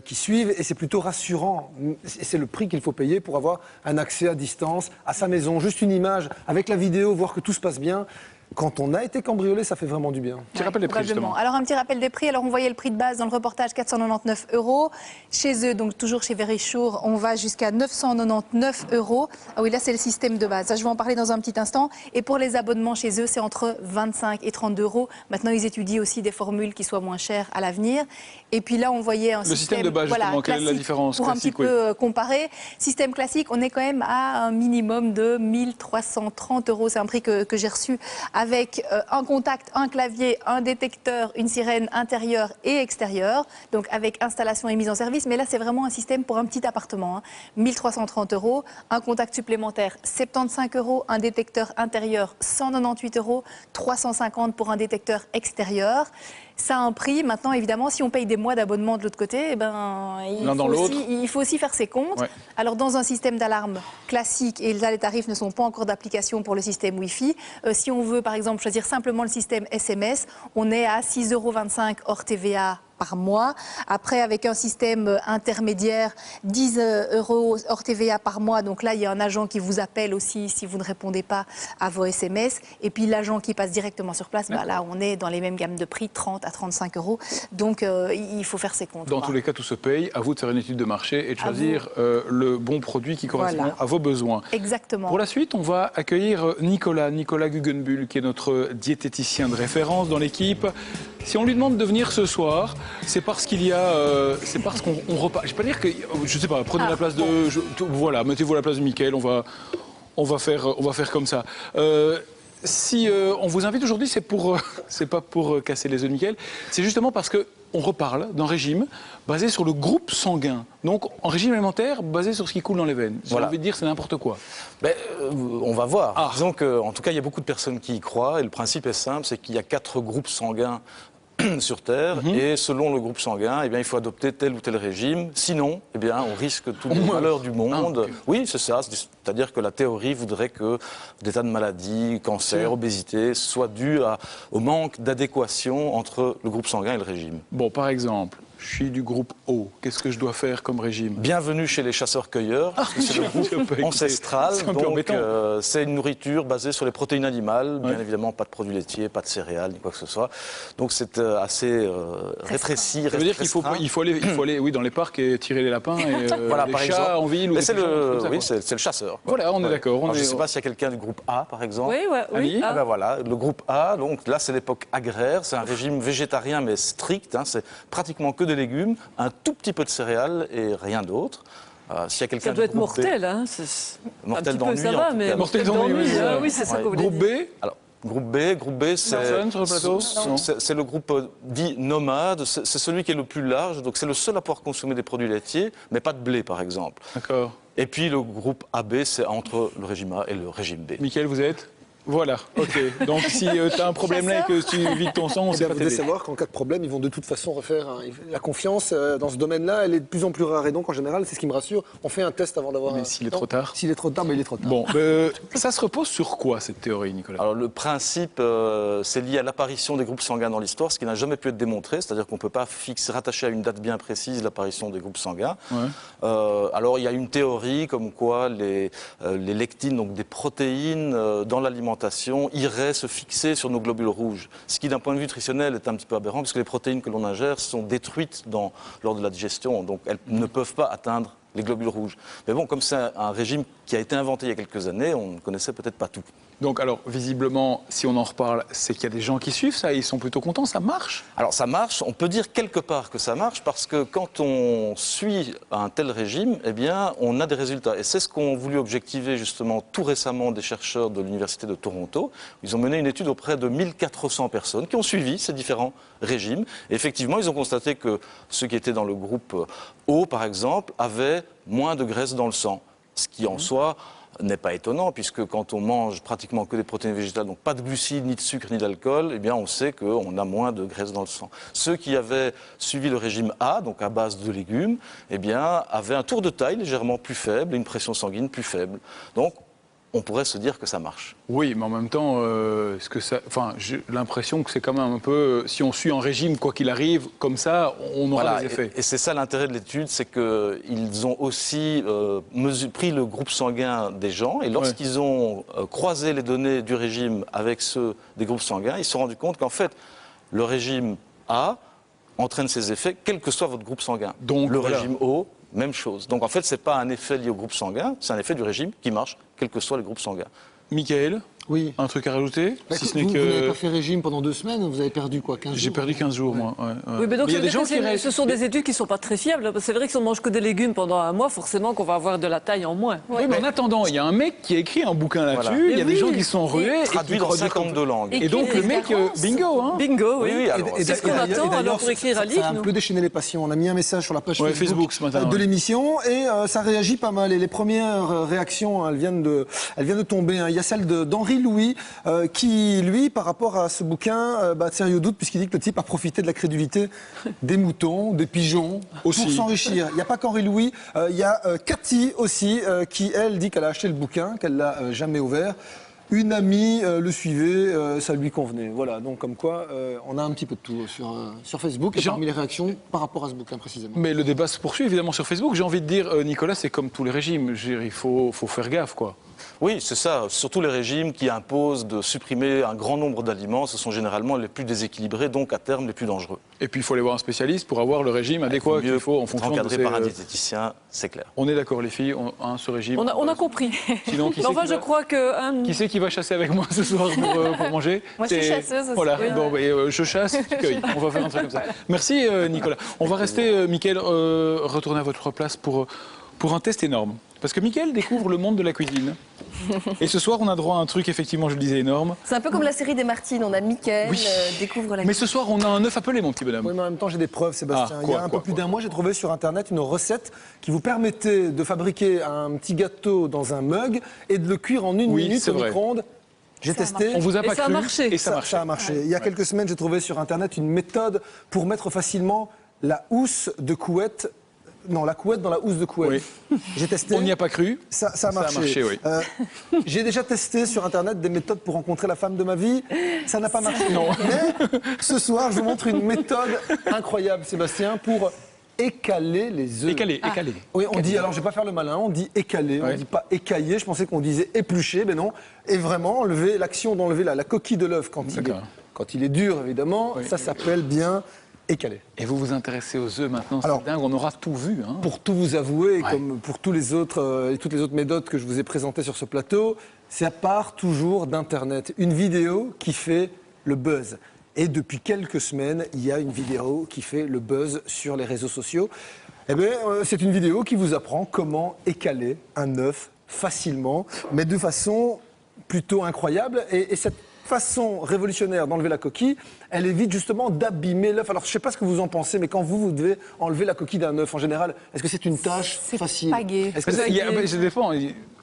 qui suivent et c'est plutôt rassurant. C'est le prix qu'il faut payer pour avoir un accès à distance à sa maison. Juste une image avec la vidéo, voir que tout se passe bien. Quand on a été cambriolé, ça fait vraiment du bien. Petit rappel des prix, justement. Alors, un petit rappel des prix. Alors, on voyait le prix de base dans le reportage, 499 €. Chez eux, donc toujours chez Verisure, on va jusqu'à 999 €. Ah oui, là, c'est le système de base. Ça, je vais en parler dans un petit instant. Et pour les abonnements chez eux, c'est entre 25 et 32 €. Maintenant, ils étudient aussi des formules qui soient moins chères à l'avenir. Et puis là, on voyait un système de base, justement, quelle est la différence? Pour un petit peu comparer. Système classique, on est quand même à un minimum de 1330 €. C'est un prix que j'ai reçu avec un contact, un clavier, un détecteur, une sirène intérieure et extérieure, donc avec installation et mise en service. Mais là, c'est vraiment un système pour un petit appartement. 1330 €, un contact supplémentaire, 75 €, un détecteur intérieur, 198 €, 350 pour un détecteur extérieur. Ça a un prix. Maintenant, évidemment, si on paye des mois d'abonnement de l'autre côté, il faut aussi faire ses comptes. Ouais. Alors, dans un système d'alarme classique, et là, les tarifs ne sont pas encore d'application pour le système Wi-Fi, si on veut, par exemple, choisir simplement le système SMS, on est à 6,25 € hors TVA par mois. Après, avec un système intermédiaire, 10 € hors TVA par mois. Donc là, il y a un agent qui vous appelle aussi si vous ne répondez pas à vos SMS. Et puis l'agent qui passe directement sur place, là, on est dans les mêmes gammes de prix, 30 à 35 €. Donc il faut faire ses comptes. Dans tous les cas, tout se paye. À vous de faire une étude de marché et de choisir le bon produit qui correspond à vos besoins. Exactement. Pour la suite, on va accueillir Nicolas Guggenbuhl, qui est notre diététicien de référence dans l'équipe. Si on lui demande de venir ce soir, c'est parce qu'il y a, c'est parce qu'on repart. Je ne vais pas dire que, je sais pas, prenez la place de, voilà, mettez-vous à la place de Mickaël. On va faire comme ça. Si on vous invite aujourd'hui, c'est pas pour casser les œufs de Mickaël, c'est justement parce que on reparle d'un régime basé sur le groupe sanguin. Donc, en régime alimentaire basé sur ce qui coule dans les veines. J'ai envie de dire, c'est n'importe quoi. On va voir. Disons qu'en tout cas, il y a beaucoup de personnes qui y croient. Et le principe est simple, c'est qu'il y a 4 groupes sanguins sur Terre, et selon le groupe sanguin, eh bien, il faut adopter tel ou tel régime. Sinon, eh bien, on risque tout le malheur du monde. Oui, c'est ça. C'est-à-dire que la théorie voudrait que des tas de maladies, cancer, obésité, soient dus au manque d'adéquation entre le groupe sanguin et le régime. Bon, par exemple, je suis du groupe O. Qu'est-ce que je dois faire comme régime? Bienvenue chez les chasseurs-cueilleurs, parce que c'est le groupe ancestral. Donc, c'est une nourriture basée sur les protéines animales. Bien évidemment, pas de produits laitiers, pas de céréales, ni quoi que ce soit. Donc, c'est assez rétréci. Ça veut dire qu'il faut aller dans les parcs et tirer les lapins et voilà, les par chats exemple. en ville. Mais c'est le chasseur. Voilà, on est d'accord. Je ne sais pas s'il y a quelqu'un du groupe A, par exemple. Oui. Ah ben voilà, le groupe A, donc là, c'est l'époque agraire. C'est un régime végétarien, mais strict. C'est pratiquement que des légumes, un tout petit peu de céréales et rien d'autre. S'il y a quelqu'un ça doit être mortel, hein. Mortel d'ennui, ça va, mais mortel d'ennui. Oui, c'est ça que vous voulez dire. Groupe B. Alors, Groupe B, c'est le groupe dit nomade, c'est celui qui est le plus large, donc c'est le seul à pouvoir consommer des produits laitiers, mais pas de blé par exemple. D'accord. Et puis le groupe AB, c'est entre le régime A et le régime B. Michael, vous êtes ? Voilà, ok. Donc si tu as un problème là et que tu vides ton sang, on sait pas vous devez savoir qu'en cas de problème, ils vont de toute façon refaire. La confiance dans ce domaine-là, elle est de plus en plus rare. Et donc en général, c'est ce qui me rassure. On fait un test avant d'avoir. Mais s'il est trop tard. S'il est trop tard, mais il est trop tard. Bon, ça se repose sur quoi cette théorie, Nicolas? Alors le principe, c'est lié à l'apparition des groupes sanguins dans l'histoire, ce qui n'a jamais pu être démontré. C'est-à-dire qu'on ne peut pas rattacher à une date bien précise l'apparition des groupes sanguins. Alors il y a une théorie comme quoi les lectines, donc des protéines dans l'alimentation, se fixer sur nos globules rouges. Ce qui, d'un point de vue nutritionnel, est un petit peu aberrant, puisque les protéines que l'on ingère sont détruites lors de la digestion. Donc, elles ne peuvent pas atteindre les globules rouges. Mais bon, comme c'est un régime qui a été inventé il y a quelques années, on ne connaissait peut-être pas tout. Donc, alors, visiblement, si on en reparle, c'est qu'il y a des gens qui suivent ça, ils sont plutôt contents, ça marche? Alors, ça marche, on peut dire quelque part que ça marche, parce que quand on suit un tel régime, eh bien, on a des résultats. Et c'est ce qu'ont voulu objectiver, justement, tout récemment des chercheurs de l'Université de Toronto. Ils ont mené une étude auprès de 1400 personnes qui ont suivi ces différents régimes. Et effectivement, ils ont constaté que ceux qui étaient dans le groupe O, par exemple, avaient moins de graisse dans le sang, ce qui, en soi, n'est pas étonnant, puisque quand on mange pratiquement que des protéines végétales, donc pas de glucides, ni de sucre, ni d'alcool, eh bien on sait qu'on a moins de graisse dans le sang. Ceux qui avaient suivi le régime A, donc à base de légumes, eh bien avaient un tour de taille légèrement plus faible et une pression sanguine plus faible. Donc on pourrait se dire que ça marche. Oui, mais en même temps, j'ai l'impression que c'est quand même un peu, si on suit un régime, quoi qu'il arrive, comme ça, on aura des effets. Et c'est ça l'intérêt de l'étude, c'est qu'ils ont aussi pris le groupe sanguin des gens, et lorsqu'ils ont croisé les données du régime avec ceux des groupes sanguins, ils se sont rendus compte qu'en fait, le régime A entraîne ses effets, quel que soit votre groupe sanguin. Donc, le régime O, même chose. Donc en fait, ce n'est pas un effet lié au groupe sanguin, c'est un effet du régime qui marche, quels que soient les groupes sanguins. Michael, oui. Un truc à rajouter? Si ce n'est que... Vous n'avez pas fait régime pendant 2 semaines, vous avez perdu quoi, 15 jours? J'ai perdu 15 jours, moi. Oui, mais donc, ce sont des études qui ne sont pas très fiables. C'est vrai que si on ne mange que des légumes pendant un mois, forcément qu'on va avoir de la taille en moins. Oui, mais en attendant, il y a un mec qui a écrit un bouquin là-dessus, il y a des gens qui sont rués. Traduit dans 52 langues. Et donc le mec, bingo, hein? Bingo, oui. C'est ce qu'on attend alors pour écrire un livre. Ça a un peu déchaîné les passions. On a mis un message sur la page Facebook ce matin, de l'émission et ça réagit pas mal. Et les premières réactions, elles viennent de tomber. Il y a celle d'Henri Louis qui, lui, par rapport à ce bouquin, sérieux doute, puisqu'il dit que le type a profité de la crédulité des moutons, des pigeons, aussi, pour s'enrichir. Il n'y a pas qu'Henri Louis, il y a Cathy aussi, qui, elle, dit qu'elle a acheté le bouquin, qu'elle ne l'a jamais ouvert. Une amie le suivait, ça lui convenait. Voilà, donc comme quoi, on a un petit peu de tout sur Facebook, et parmi les réactions par rapport à ce bouquin précisément. Mais le débat se poursuit évidemment sur Facebook. J'ai envie de dire, Nicolas, c'est comme tous les régimes. Il faut faire gaffe, quoi. Oui, c'est ça. Surtout les régimes qui imposent de supprimer un grand nombre d'aliments, ce sont généralement les plus déséquilibrés, donc à terme les plus dangereux. Et puis il faut aller voir un spécialiste pour avoir le régime adéquat qu'il faut en fonction de encadré par un diététicien, c'est clair. On est d'accord les filles, ce régime... On a compris. Sinon, je crois que... Qui c'est qui va chasser avec moi ce soir pour manger? Moi je suis chasseuse aussi. Voilà, je chasse, tu cueilles. On va faire un truc comme ça. Merci Nicolas. On va rester, Mickaël, retourner à votre place pour un test énorme. Parce que Mickaël découvre le monde de la cuisine. Et ce soir, on a droit à un truc, effectivement, je le disais, énorme. C'est un peu comme la série des Martines. On a Mickaël, découvre la... Mais ce soir, on a un œuf appelé, mon petit bonhomme. Oui, mais en même temps, j'ai des preuves, Sébastien. Ah, Il y a un peu plus d'un mois, j'ai trouvé sur Internet une recette qui vous permettait de fabriquer un petit gâteau dans un mug et de le cuire en une minute au micro-ondes. J'ai testé. On vous a pas ça a cru. marché. Et ça marche. Ça a marché. Il y a quelques semaines, j'ai trouvé sur Internet une méthode pour mettre facilement la housse de couette. Non, la couette dans la housse de couette. Oui. J'ai testé. On n'y a pas cru. Ça a marché. Oui. J'ai déjà testé sur Internet des méthodes pour rencontrer la femme de ma vie. Ça n'a pas marché. Non. Mais ce soir, je vous montre une méthode incroyable, Sébastien, pour écaler les œufs. Écaler. Oui, on dit, alors je vais pas faire le malin, on dit écaler, on dit pas écailler. Je pensais qu'on disait éplucher, mais non. Et vraiment, l'action d'enlever la coquille de l'œuf quand il est dur, évidemment, ça s'appelle bien écaler. Et vous vous intéressez aux œufs maintenant, c'est dingue, on aura tout vu. Hein. Pour tout vous avouer, comme pour tous les autres, toutes les autres méthodes que je vous ai présentées sur ce plateau, ça part toujours d'Internet. Une vidéo qui fait le buzz. Et depuis quelques semaines, il y a une vidéo qui fait le buzz sur les réseaux sociaux. Eh bien, c'est une vidéo qui vous apprend comment écaler un œuf facilement, mais de façon plutôt incroyable. Et cette façon révolutionnaire d'enlever la coquille, elle évite justement d'abîmer l'œuf. Alors, je ne sais pas ce que vous en pensez, mais quand vous devez enlever la coquille d'un œuf, en général, est-ce que c'est une tâche facile? Pas gai. Ça dépend,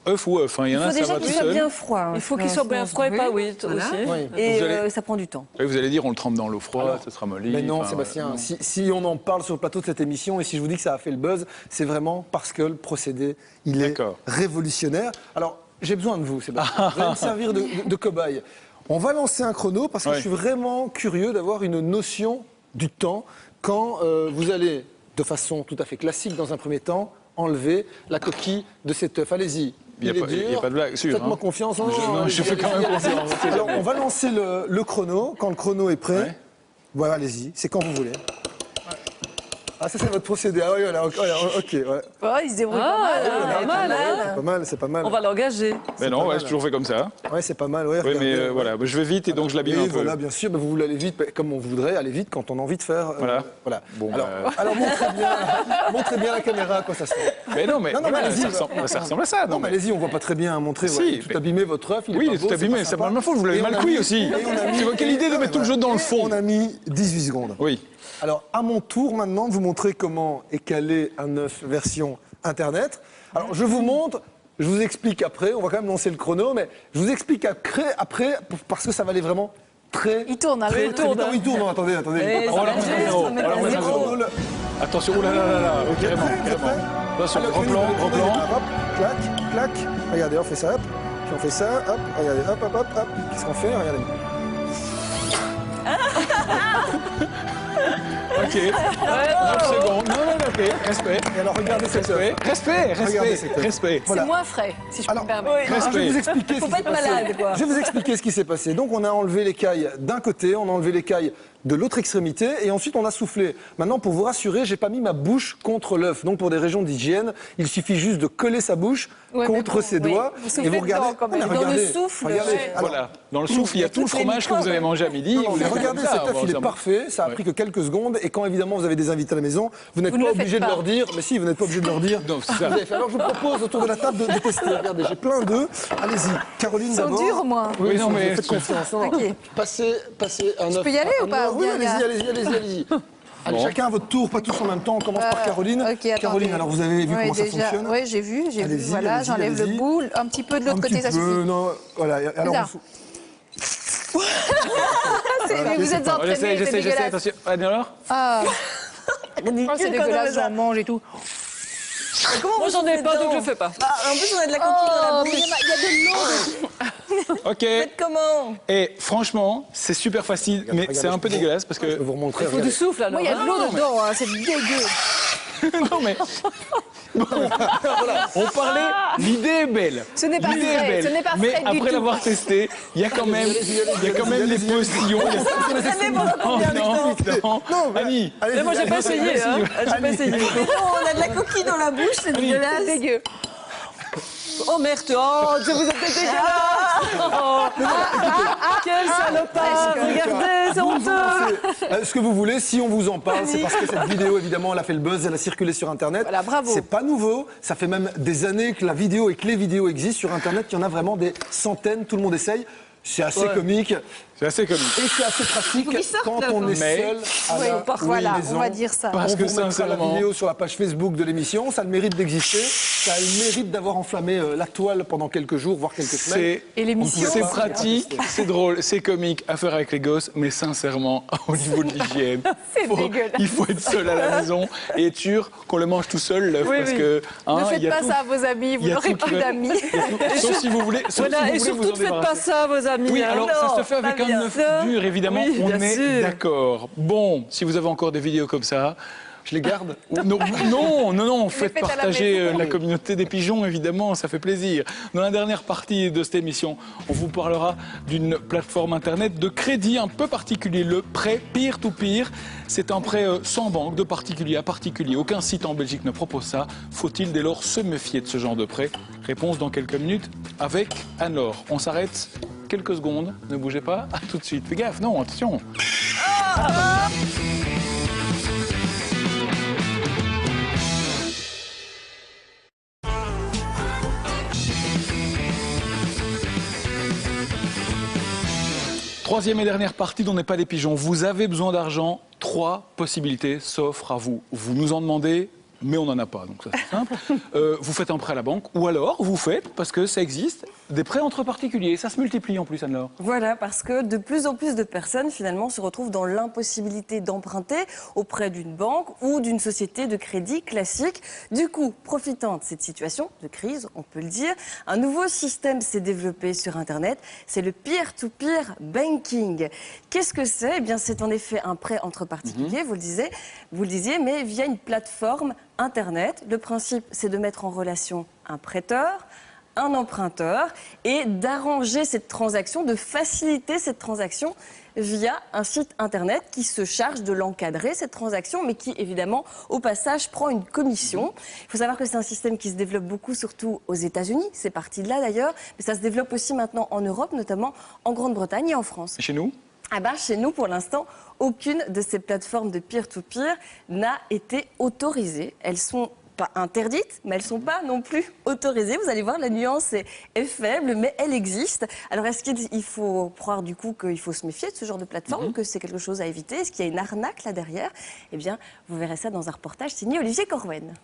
œuf ou œuf. Hein. Il y en a, ça va tout seul. Il faut déjà qu'il soit bien froid. Il faut qu'il soit bien froid et pas aussi. Et ça prend du temps. Oui, vous allez dire, on le trempe dans l'eau froide, ça sera molli. Mais non, Sébastien, si on en parle sur le plateau de cette émission et si je vous dis que ça a fait le buzz, c'est vraiment parce que le procédé, il est révolutionnaire. Alors, j'ai besoin de vous, Sébastien. Vous allez me servir de cobaye. On va lancer un chrono parce que je suis vraiment curieux d'avoir une notion du temps quand vous allez, de façon tout à fait classique dans un premier temps, enlever la coquille de cet œuf. Allez-y. Il n'y a pas de blague, sûr. Faites-moi confiance. Je fais quand même confiance. Alors, on va lancer le chrono. Quand le chrono est prêt, voilà, allez-y. C'est quand vous voulez. Ah, ça, c'est votre procédé. Ah oui, voilà, ok. Ouais. Oh, il se débrouille pas mal. C'est pas mal. On va l'engager. Mais non, j'ai toujours fait comme ça. Ouais, c'est pas mal. Oui, mais voilà, je vais vite et donc je l'abîme un peu. Voilà, bien sûr, vous voulez aller vite, comme on voudrait aller vite quand on a envie de faire. Voilà. Bon, alors montrez bien la caméra à quoi ça sert. Mais non, ça ressemble à ça. Non, mais allez-y, on voit pas très bien. Montrez. Si, tout abîmé votre œuf. Oui, il est tout abîmé. C'est pas de ma faute. Vous l'avez mal cuit aussi. C'est quelle idée de mettre tout le jeu dans le fond. On a mis 18 secondes. Oui. Alors, à mon tour maintenant de vous montrer comment écaler un œuf version Internet. Alors, je vous montre, je vous explique après, on va quand même lancer le chrono, mais je vous explique après parce que ça va aller vraiment très... Il tourne, alors. Il tourne, non, attendez. Attention, oh là, carrément. Attention, gros plan. Hop, clac. Regardez, on fait ça, hop. Puis on fait ça, hop. Regardez, hop. Qu'est-ce qu'on fait? Regardez. Ok, 9 secondes. Non, ok, respect. Et alors, regardez cette œuf. Respect. C'est moins frais, si je peux me permettre. Je vais vous expliquer Faut pas être malade, quoi. Je vais vous expliquer ce qui s'est passé. Donc, on a enlevé l'écaille d'un côté, on a enlevé l'écaille de l'autre extrémité, et ensuite on a soufflé. Maintenant, pour vous rassurer, j'ai pas mis ma bouche contre l'œuf. Donc, pour des raisons d'hygiène, il suffit juste de coller sa bouche contre ses doigts. Et vous regardez. Dans le souffle. Voilà. Dans le souffle, il y a tout le fromage que vous avez mangé à midi. Regardez, cet œuf, il est parfait. Ça a pris que quelques secondes. Et quand évidemment vous avez des invités à la maison, vous n'êtes pas obligé de leur dire. Mais si, vous n'êtes pas obligé de leur dire. Non, c'est ça. Alors, je vous propose autour de la table de tester. Regardez, j'ai plein d'œufs. Allez-y, Caroline d'abord. Ils sont durs, moi. Oui, non, mais faites confiance. Passez un œuf. Je peux y aller ou pas? Oui, allez-y. Allez, chacun à votre tour, pas tous en même temps. On commence par Caroline. Caroline, alors vous avez vu comment ça fonctionne? Oui, j'ai vu. Voilà, j'enlève le bout, un petit peu de l'autre côté, ça suffit. Non, voilà. Alors, vous êtes entraînés, c'est J'essaie, attention. Alors c'est dégueulasse, j'en mange et tout. Moi, j'en ai pas, donc je fais pas. En plus, on a de la coquille dans la bouche. Il y a de l'eau. Ok. Faites comment? Et franchement, c'est super facile, mais c'est un peu dégueulasse parce que... Je vais vous remontrer. Il faut du souffle, alors. Il y a de l'eau dedans, c'est dégueu. Non, mais... Bon, voilà, on parlait, l'idée est belle. Ce n'est pas frais, ce n'est pas mais frais du après tout. l'avoir testé, il y a quand même les postillons. Non, Annie. Mais moi, j'ai pas essayé. J'ai pas essayé. On a de la coquille dans la bouche, c'est dégueulasse. C'est dégueu. Oh merde, oh, vous êtes dégueulasse. Quel salopard. Regardez, c'est honteux. Ce que vous voulez, si on vous en parle, c'est parce que cette vidéo, évidemment, elle a fait le buzz, elle a circulé sur Internet. Voilà, bravo. C'est pas nouveau, ça fait même des années que la vidéo et que les vidéos existent sur Internet. Il y en a vraiment des centaines, tout le monde essaye. C'est assez comique. C'est assez comique. Et c'est assez pratique quand on est seul à la voilà, maison. on va dire ça. Parce On que vous mettra la sincèrement, vidéo sur la page Facebook de l'émission. Ça a le mérite d'exister. Ça a le mérite d'avoir enflammé la toile pendant quelques jours, voire quelques semaines. Et l'émission, c'est pratique, c'est drôle, c'est comique à faire avec les gosses, mais sincèrement, au niveau de l'hygiène, il faut être seul à la maison et être sûr qu'on le mange tout seul, l'œuf, parce que ne faites pas ça à vos amis, vous n'aurez pas d'amis. Sauf si vous voulez. Voilà, et surtout, ne faites pas ça à vos amis. Oui, alors ça se fait avec un œuf dur, évidemment, Oui, on bien est sûr. d'accord. Bon, si vous avez encore des vidéos comme ça, je les garde. Non, faites faites à la partager maison. la communauté des pigeons, évidemment, ça fait plaisir. Dans la dernière partie de cette émission, on vous parlera d'une plateforme internet de crédit un peu particulier, le prêt peer-to-peer. C'est un prêt sans banque, de particulier à particulier. Aucun site en Belgique ne propose ça. Faut-il dès lors se méfier de ce genre de prêt? Réponse dans quelques minutes avec Anne-Laure. On s'arrête quelques secondes, ne bougez pas, à tout de suite. Fais gaffe, non, attention. Troisième et dernière partie dont n'est pas des pigeons. Vous avez besoin d'argent. 3 possibilités s'offrent à vous. Vous nous en demandez, mais on n'en a pas, donc ça c'est simple. Vous faites un prêt à la banque, ou alors vous faites, parce que ça existe, des prêts entre particuliers. Ça se multiplie en plus, Anne-Laure. Voilà, parce que de plus en plus de personnes, finalement, se retrouvent dans l'impossibilité d'emprunter auprès d'une banque ou d'une société de crédit classique. Du coup, profitant de cette situation de crise, on peut le dire, un nouveau système s'est développé sur Internet. C'est le peer-to-peer banking. Qu'est-ce que c'est? Eh bien, c'est en effet un prêt entre particuliers, vous le disiez, mais via une plateforme Internet. Le principe, c'est de mettre en relation un prêteur, un emprunteur et d'arranger cette transaction, de faciliter cette transaction via un site internet qui se charge de l'encadrer, cette transaction, mais qui, évidemment, au passage, prend une commission. Il faut savoir que c'est un système qui se développe beaucoup, surtout aux États-Unis. C'est parti de là, d'ailleurs. Mais ça se développe aussi maintenant en Europe, notamment en Grande-Bretagne et en France. Et chez nous? Ah ben, chez nous, pour l'instant, aucune de ces plateformes de peer-to-peer n'a été autorisée. Elles sont pas interdites, mais elles ne sont pas non plus autorisées. Vous allez voir, la nuance est faible, mais elle existe. Alors, est-ce qu'il faut croire du coup qu'il faut se méfier de ce genre de plateforme, que c'est quelque chose à éviter? Est-ce qu'il y a une arnaque là derrière? Eh bien, vous verrez ça dans un reportage signé Olivier Corwen.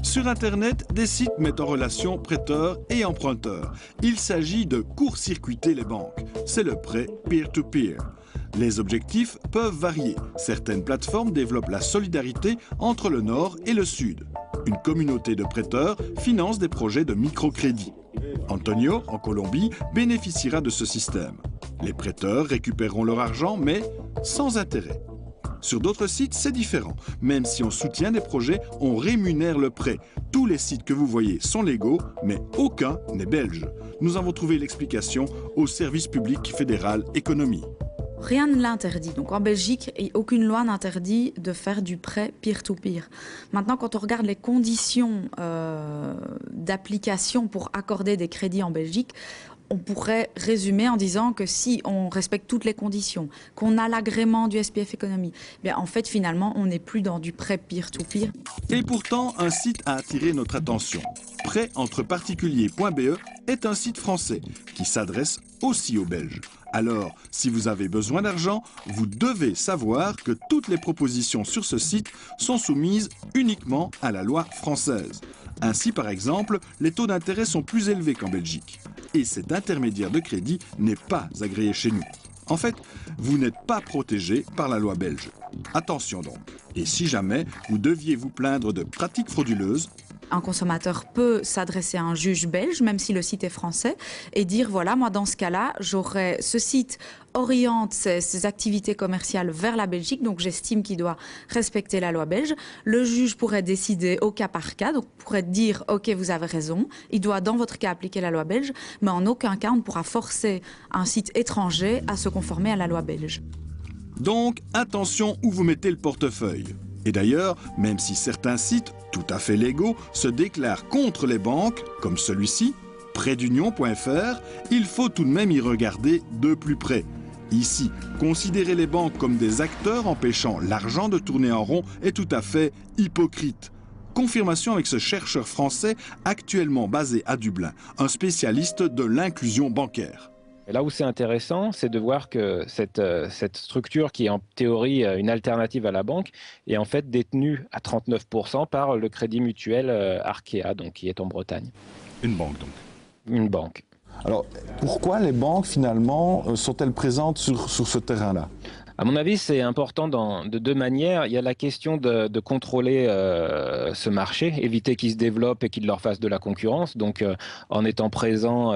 Sur Internet, des sites mettent en relation prêteurs et emprunteurs. Il s'agit de court-circuiter les banques. C'est le prêt peer-to-peer. Les objectifs peuvent varier. Certaines plateformes développent la solidarité entre le Nord et le Sud. Une communauté de prêteurs finance des projets de microcrédit. Antonio, en Colombie, bénéficiera de ce système. Les prêteurs récupéreront leur argent, mais sans intérêt. Sur d'autres sites, c'est différent. Même si on soutient des projets, on rémunère le prêt. Tous les sites que vous voyez sont légaux, mais aucun n'est belge. Nous avons trouvé l'explication au service public fédéral économie. Rien ne l'interdit. Donc en Belgique, aucune loi n'interdit de faire du prêt peer-to-peer. Maintenant, quand on regarde les conditions d'application pour accorder des crédits en Belgique, on pourrait résumer en disant que si on respecte toutes les conditions, qu'on a l'agrément du SPF Économie, bien en fait finalement on n'est plus dans du prêt peer-to-peer. Et pourtant, un site a attiré notre attention. Prêtentreparticuliers.be est un site français qui s'adresse aussi aux Belges. Alors, si vous avez besoin d'argent, vous devez savoir que toutes les propositions sur ce site sont soumises uniquement à la loi française. Ainsi, par exemple, les taux d'intérêt sont plus élevés qu'en Belgique. Et cet intermédiaire de crédit n'est pas agréé chez nous. En fait, vous n'êtes pas protégé par la loi belge. Attention donc. Et si jamais vous deviez vous plaindre de pratiques frauduleuses, Un consommateur peut s'adresser à un juge belge, même si le site est français, et dire, voilà, moi dans ce cas-là, ce site oriente ses activités commerciales vers la Belgique, donc j'estime qu'il doit respecter la loi belge. Le juge pourrait décider au cas par cas, donc pourrait dire, ok, vous avez raison, il doit dans votre cas appliquer la loi belge, mais en aucun cas on ne pourra forcer un site étranger à se conformer à la loi belge. Donc, attention où vous mettez le portefeuille. Et d'ailleurs, même si certains sites, tout à fait légaux, se déclarent contre les banques, comme celui-ci, prêtdunion.fr, il faut tout de même y regarder de plus près. Ici, considérer les banques comme des acteurs empêchant l'argent de tourner en rond est tout à fait hypocrite. Confirmation avec ce chercheur français actuellement basé à Dublin, un spécialiste de l'inclusion bancaire. Et là où c'est intéressant, c'est de voir que cette structure qui est en théorie une alternative à la banque est en fait détenue à 39% par le Crédit Mutuel Arkea, donc qui est en Bretagne. Une banque donc. Une banque. Alors, pourquoi les banques, finalement, sont-elles présentes sur ce terrain-là ? À mon avis, c'est important de deux manières. Il y a la question de contrôler ce marché, éviter qu'il se développe et qu'il leur fasse de la concurrence. Donc, en étant présent,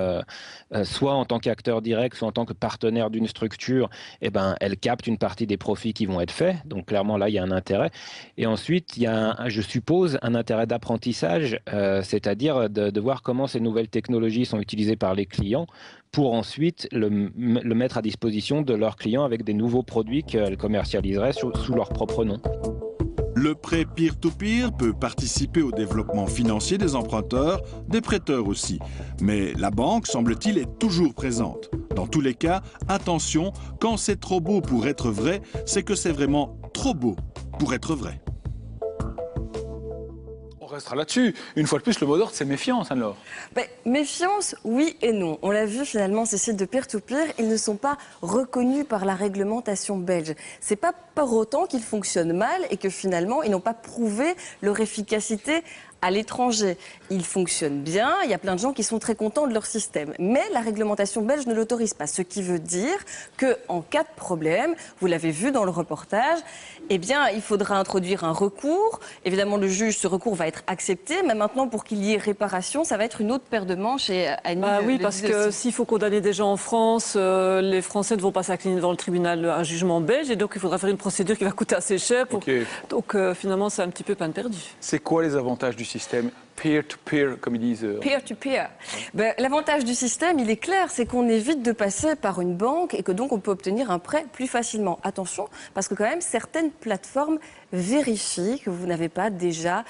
soit en tant qu'acteur direct, soit en tant que partenaire d'une structure, eh ben, elle capte une partie des profits qui vont être faits. Donc, clairement, là, il y a un intérêt. Et ensuite, il y a, je suppose, un intérêt d'apprentissage, c'est-à-dire de voir comment ces nouvelles technologies sont utilisées par les clients pour ensuite le mettre à disposition de leurs clients avec des nouveaux produits qu'elles commercialiseraient sous leur propre nom. Le prêt peer-to-peer peut participer au développement financier des emprunteurs, des prêteurs aussi. Mais la banque, semble-t-il, est toujours présente. Dans tous les cas, attention, quand c'est trop beau pour être vrai, c'est que c'est vraiment trop beau pour être vrai. On restera là-dessus. Une fois de plus, le mot d'ordre, c'est méfiance, Anne-Laure. Méfiance, oui et non. On l'a vu finalement, ces sites de peer-to-peer, ils ne sont pas reconnus par la réglementation belge. C'est pas pour autant qu'ils fonctionnent mal et que finalement, ils n'ont pas prouvé leur efficacité à l'étranger. Ils fonctionnent bien, il y a plein de gens qui sont très contents de leur système. Mais la réglementation belge ne l'autorise pas, ce qui veut dire qu'en cas de problème, vous l'avez vu dans le reportage, eh bien, il faudra introduire un recours. Évidemment, le juge, ce recours va être accepté, mais maintenant, pour qu'il y ait réparation, ça va être une autre paire de manches. Et Annie, oui, parce que s'il faut condamner des gens en France, les Français ne vont pas s'incliner devant le tribunal, un jugement belge, et donc il faudra faire une procédure qui va coûter assez cher. Donc finalement, c'est un petit peu peine perdue. C'est quoi les avantages du système peer-to-peer, comme ils disent Peer-to-peer. L'avantage du système, il est clair, c'est qu'on évite de passer par une banque et que donc on peut obtenir un prêt plus facilement. Attention, parce que quand même, certaines plateformes vérifient que vous n'avez pas déjà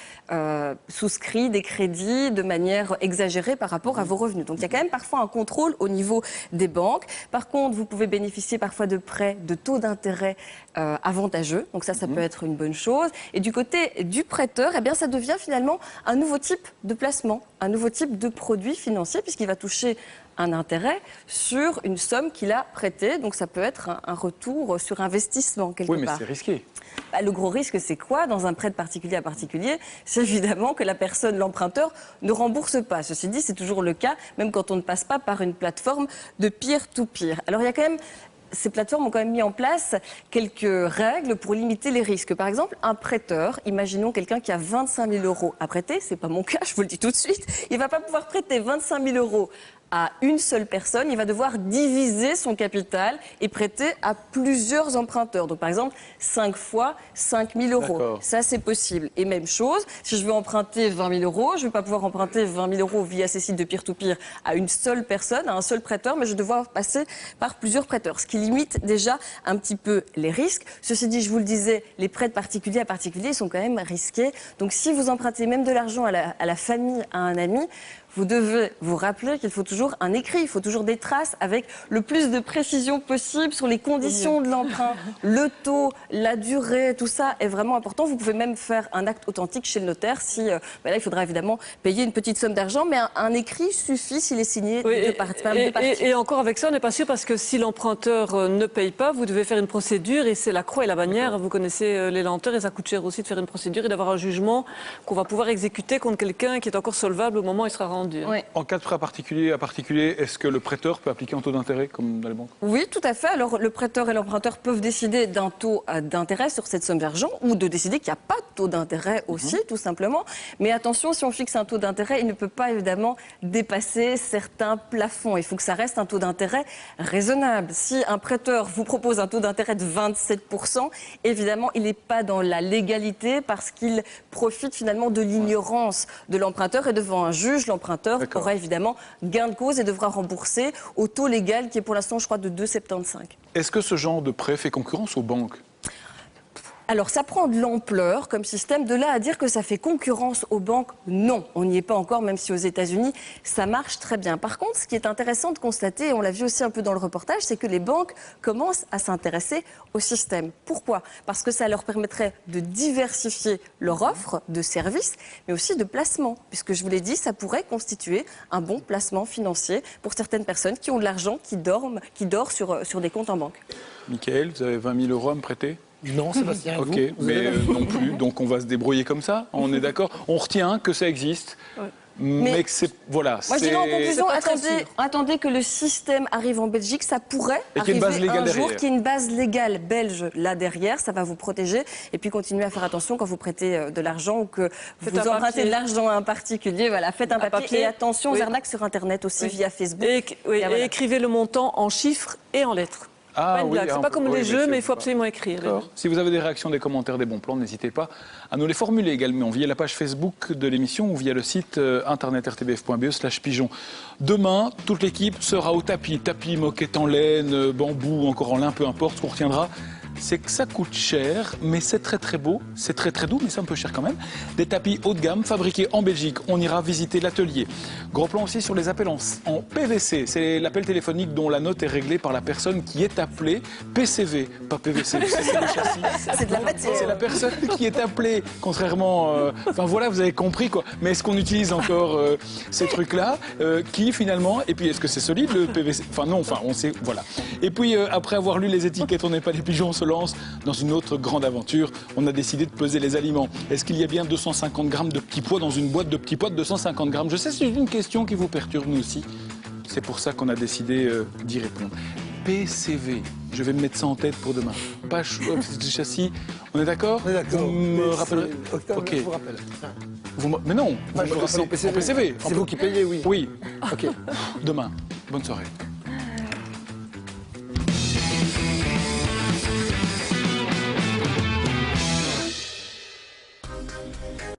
souscrit des crédits de manière exagérée par rapport à vos revenus. Donc il y a quand même parfois un contrôle au niveau des banques. Par contre, vous pouvez bénéficier parfois de prêts de taux d'intérêt avantageux. Donc ça peut être une bonne chose. Et du côté du prêteur, eh bien, ça devient finalement un nouveau type de placement, un nouveau type de produit financier puisqu'il va toucher un intérêt sur une somme qu'il a prêtée. Donc ça peut être un retour sur investissement quelque part. Oui, mais c'est risqué. Le gros risque, c'est quoi dans un prêt de particulier à particulier? C'est évidemment que la personne, l'emprunteur, ne rembourse pas. Ceci dit, c'est toujours le cas, même quand on ne passe pas par une plateforme de peer-to-peer. Alors il y a quand même... Ces plateformes ont quand même mis en place quelques règles pour limiter les risques. Par exemple, un prêteur, imaginons quelqu'un qui a 25 000 € à prêter, c'est pas mon cas, je vous le dis tout de suite, il va pas pouvoir prêter 25 000 € à une seule personne, il va devoir diviser son capital et prêter à plusieurs emprunteurs. Donc par exemple, 5 fois 5 000 €. Ça, c'est possible. Et même chose, si je veux emprunter 20 000 €, je ne vais pas pouvoir emprunter 20 000 € via ces sites de peer-to-peer à une seule personne, à un seul prêteur, mais je vais devoir passer par plusieurs prêteurs, ce qui limite déjà un petit peu les risques. Ceci dit, je vous le disais, les prêts de particulier à particulier sont quand même risqués. Donc si vous empruntez même de l'argent à la famille, à un ami, vous devez vous rappeler qu'il faut toujours un écrit, il faut toujours des traces avec le plus de précision possible sur les conditions de l'emprunt, le taux, la durée, tout ça est vraiment important. Vous pouvez même faire un acte authentique chez le notaire si, là il faudra évidemment payer une petite somme d'argent, mais un écrit suffit s'il est signé de parties. Et encore avec ça, on n'est pas sûr parce que si l'emprunteur ne paye pas, vous devez faire une procédure et c'est la croix et la bannière. Vous connaissez les lenteurs et ça coûte cher aussi de faire une procédure et d'avoir un jugement qu'on va pouvoir exécuter contre quelqu'un qui est encore solvable au moment où il sera rendu. En cas de prêt particulier à particulier, est-ce que le prêteur peut appliquer un taux d'intérêt comme dans les banques? Oui, tout à fait. Alors le prêteur et l'emprunteur peuvent décider d'un taux d'intérêt sur cette somme d'argent ou de décider qu'il n'y a pas de taux d'intérêt aussi, tout simplement. Mais attention, si on fixe un taux d'intérêt, il ne peut pas évidemment dépasser certains plafonds. Il faut que ça reste un taux d'intérêt raisonnable. Si un prêteur vous propose un taux d'intérêt de 27%, évidemment, il n'est pas dans la légalité parce qu'il profite finalement de l'ignorance de l'emprunteur et devant un juge, l'emprunteur aura évidemment gain de cause et devra rembourser au taux légal qui est pour l'instant, je crois, de 2,75. Est-ce que ce genre de prêt fait concurrence aux banques? Alors, ça prend de l'ampleur comme système. De là à dire que ça fait concurrence aux banques, non. On n'y est pas encore, même si aux États-Unis, ça marche très bien. Par contre, ce qui est intéressant de constater, et on l'a vu aussi un peu dans le reportage, c'est que les banques commencent à s'intéresser au système. Pourquoi? Parce que ça leur permettrait de diversifier leur offre de services, mais aussi de placement. Puisque je vous l'ai dit, ça pourrait constituer un bon placement financier pour certaines personnes qui ont de l'argent qui dort sur des comptes en banque. Michael, vous avez 20 000 € à me prêter? Non, Sébastien, ok, vous mais non plus. Donc on va se débrouiller comme ça. On est d'accord. On retient que ça existe. Ouais. Mais que c'est voilà. Moi je dirais en conclusion, attendez que le système arrive en Belgique, ça pourrait arriver un jour qu'il y ait une base légale belge là derrière, ça va vous protéger. Et puis continuez à faire attention quand vous prêtez de l'argent ou que vous empruntez de l'argent à un particulier. Voilà, faites un papier et attention aux arnaques sur Internet aussi via Facebook. Et écrivez le montant en chiffres et en lettres. Ah, oui, c'est pas comme les jeux, mais il faut absolument écrire. Si vous avez des réactions, des commentaires, des bons plans, n'hésitez pas à nous les formuler également via la page Facebook de l'émission ou via le site internet rtbf.be/pigeon. Demain, toute l'équipe sera au tapis. Tapis, moquette en laine, bambou, encore en lin, peu importe. Ce qu'on retiendra, c'est que ça coûte cher, mais c'est très très beau, c'est très très doux, mais c'est un peu cher quand même. Des tapis haut de gamme fabriqués en Belgique. On ira visiter l'atelier. Gros plan aussi sur les appels en PVC. C'est l'appel téléphonique dont la note est réglée par la personne qui est appelée. PCV, pas PVC, c'est le châssis. C'est de la matière. C'est la personne qui est appelée, contrairement... Enfin voilà, vous avez compris quoi. Mais est-ce qu'on utilise encore ces trucs-là qui finalement... Et puis est-ce que c'est solide le PVC? Enfin non, enfin on sait... Voilà. Et puis après avoir lu les étiquettes, on n'est pas des pigeons, on se lance dans une autre grande aventure. On a décidé de peser les aliments. Est-ce qu'il y a bien 250 grammes de petits pois dans une boîte de petits pois de 250 grammes? Je sais, c'est une question qui vous perturbe, nous aussi. C'est pour ça qu'on a décidé d'y répondre. PCV, je vais me mettre ça en tête pour demain. Page du châssis, on est d'accord? On est d'accord. Vous me rappellerez? Ok. Je vous rappelle. Mais non, vous me rappelez en PCV. C'est vous qui payez, oui. Oui. Ok. Demain. Bonne soirée.